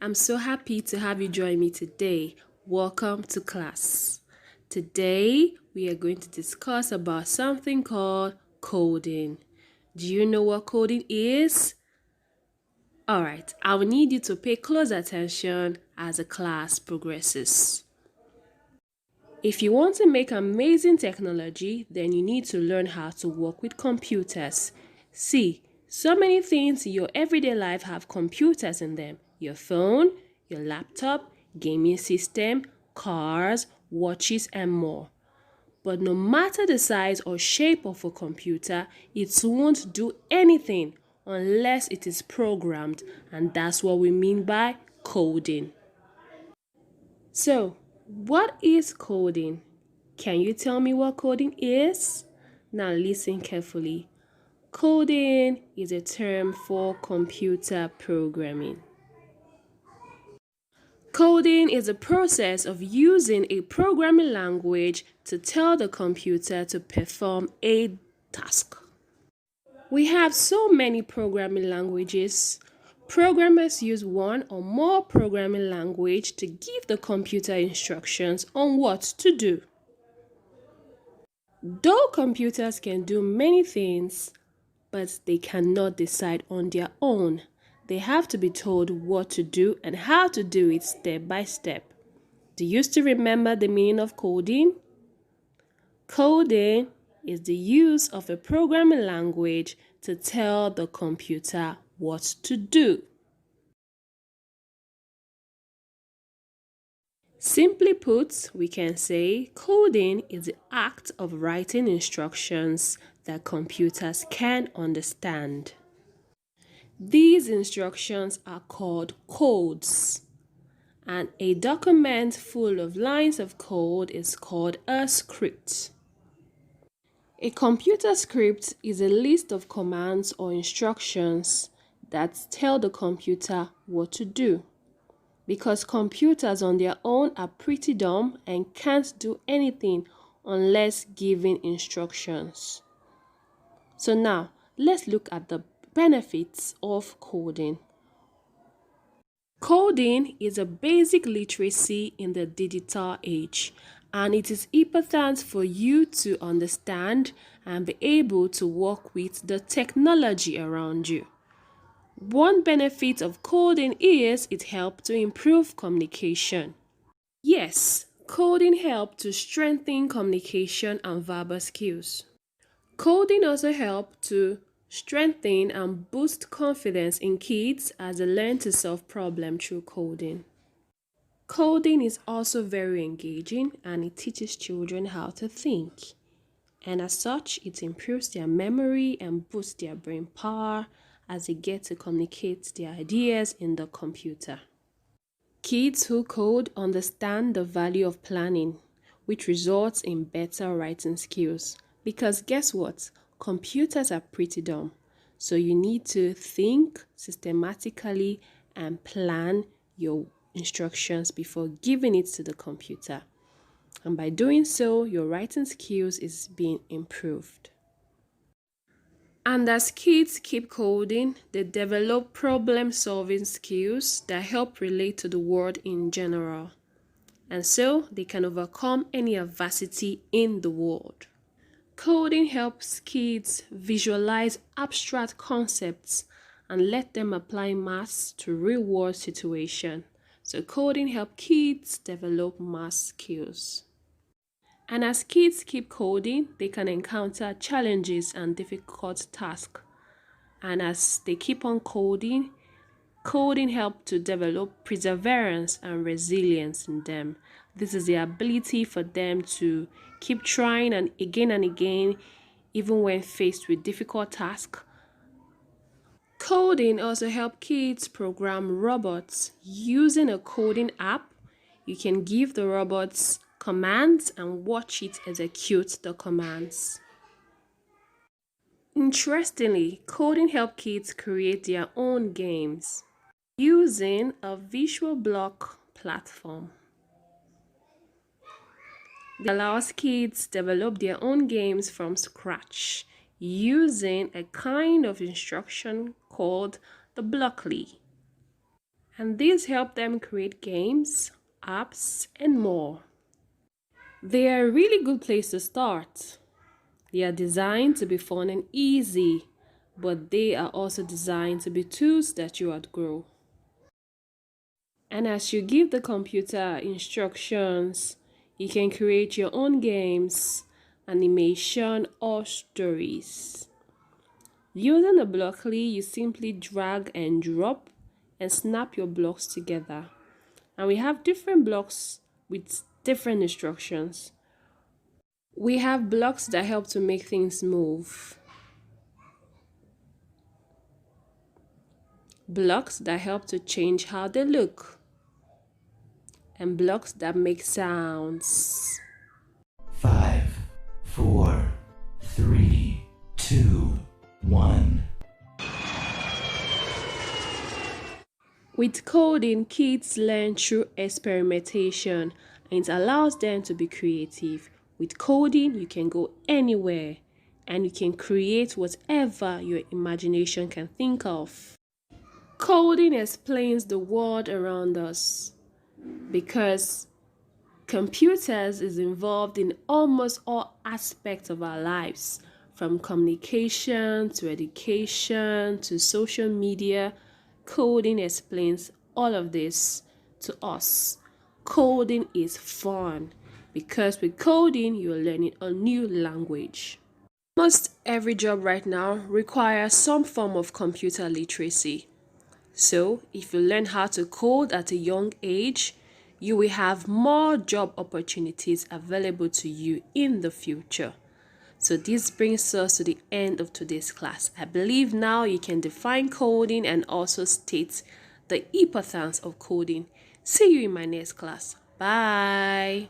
I'm so happy to have you join me today. Welcome to class. Today, we are going to discuss about something called coding. Do you know what coding is? Alright, I will need you to pay close attention as the class progresses. If you want to make amazing technology, then you need to learn how to work with computers. See, so many things in your everyday life have computers in them. Your phone, your laptop, gaming system, cars, watches, and more. But no matter the size or shape of a computer, it won't do anything unless it is programmed, and that's what we mean by coding. So, what is coding? Can you tell me what coding is? Now listen carefully. Coding is a term for computer programming. Coding is a process of using a programming language to tell the computer to perform a task. We have so many programming languages. Programmers use one or more programming language to give the computer instructions on what to do. Though computers can do many things, but they cannot decide on their own. They have to be told what to do and how to do it step by step. Do you still remember the meaning of coding? Coding is the use of a programming language to tell the computer what to do. Simply put, we can say coding is the act of writing instructions that computers can understand. These instructions are called codes, and a document full of lines of code is called a script. A computer script is a list of commands or instructions that tell the computer what to do. Because computers on their own are pretty dumb and can't do anything unless given instructions. So now, let's look at the benefits of coding. Coding is a basic literacy in the digital age, and it is important for you to understand and be able to work with the technology around you. One benefit of coding is it helps to improve communication. Yes, coding helps to strengthen communication and verbal skills. Coding also helps to strengthen and boost confidence in kids as they learn to solve problems through coding. Coding is also very engaging and it teaches children how to think. And as such, it improves their memory and boosts their brain power as they get to communicate their ideas in the computer. Kids who code understand the value of planning, which results in better writing skills. Because guess what? Computers are pretty dumb. So you need to think systematically and plan your instructions before giving it to the computer. And by doing so, your writing skills is being improved. And as kids keep coding, they develop problem-solving skills that help relate to the world in general. And so they can overcome any adversity in the world. Coding helps kids visualize abstract concepts and let them apply maths to real-world situations. So coding helps kids develop math skills. And as kids keep coding, they can encounter challenges and difficult tasks. And as they keep on coding, coding helps to develop perseverance and resilience in them. This is the ability for them to keep trying and again, even when faced with difficult tasks. Coding also helps kids program robots. Using a coding app, you can give the robots commands and watch it execute the commands. Interestingly, coding helps kids create their own games using a visual block platform. It allows kids develop their own games from scratch using a kind of instruction called the Blockly. And these help them create games, apps, and more. They are a really good place to start. They are designed to be fun and easy, but they are also designed to be tools that you outgrow. And as you give the computer instructions, you can create your own games, animation, or stories. Using the Blockly, you simply drag and drop and snap your blocks together. And we have different blocks with different instructions. We have blocks that help to make things move, blocks that help to change how they look, and blocks that make sounds. 5, 4, 3, 2, 1. With coding, kids learn through experimentation and it allows them to be creative. With coding, you can go anywhere and you can create whatever your imagination can think of. Coding explains the world around us because computers is involved in almost all aspects of our lives, from communication to education to social media. Coding explains all of this to us. Coding is fun because with coding you're learning a new language. Almost every job right now requires some form of computer literacy. So, if you learn how to code at a young age, you will have more job opportunities available to you in the future. So this brings us to the end of today's class. I believe now you can define coding and also state the importance of coding. See you in my next class. Bye.